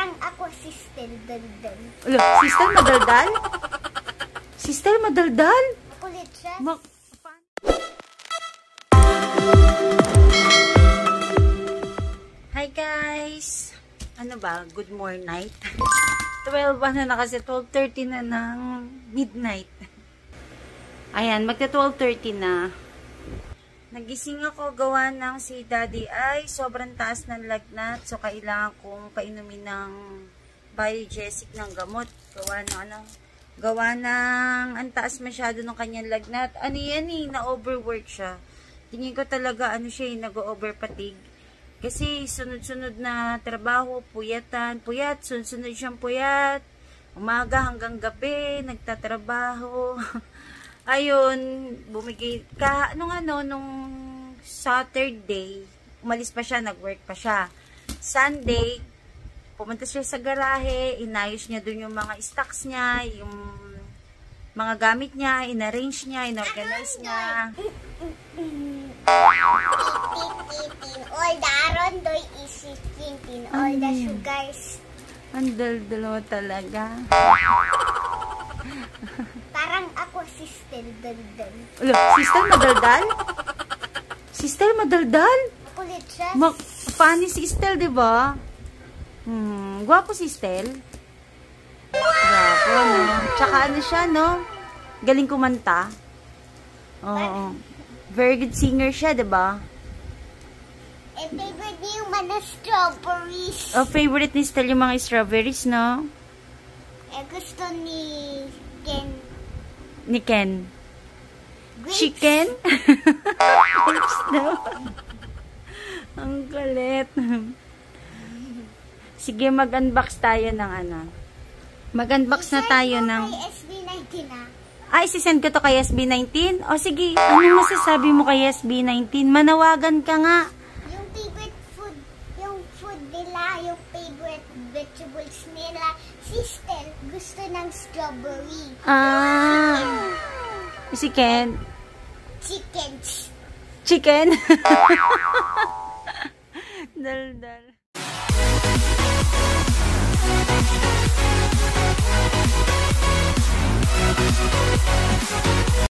Parang ako si Sister Daldal. Ulo, Sister Madaldal? Sister Madaldal? Makulit siya. Hi guys! Ano ba? Good morning night? 12 ano na kasi 12:30 na ng midnight. Ayan, magta 12:30 na. Nagising ako gawa ng si Daddy ay sobrang taas ng lagnat. So, kailangan kong painumin ng biogesic ng gamot. Gawa ng ang taas masyado ng kanyang lagnat. Ano yan eh, na-overwork siya. Tingin ko talaga ano siya eh, nag-overfatigue. Kasi sunod-sunod na trabaho, puyat, sunod-sunod siyang puyat. Umaga hanggang gabi, nagtatrabaho. Ayun, bumigay ka, nung Saturday, umalis pa siya, nag-work pa siya. Sunday, pumunta siya sa garahe, inayos niya dun yung mga stocks niya, yung mga gamit niya, inarrange niya, inorganize niya. All the arondoy is eating all the sugars. Ang dal-dalawa talaga. Parang ako Sister Daldal. Ulo, Sister Madaldal? Sister Madaldal? Makulit siya. Funny si Estel, diba? Gwapo si Estel. Gwapo, no? Tsaka ano siya, no? Galing kumanta. Oo. Very good singer siya, diba? Favorite niyo man na strawberries. Oh, favorite ni Estel yung mga strawberries, no? Gusto ni Ken. Ni Ken. Grapes. Chicken? Grapes daw. Ang galit. Sige, mag-unbox tayo ng ano. Mag-unbox na tayo ng... SB19 na. Ay, isisend ko to kay SB19? O sige, ano masasabi mo kay SB19? Manawagan ka nga. Yung food nila, yung favorite vegetables nila, Sister, gusto ng strawberry. Si Ken? Chicken. Dal-dal.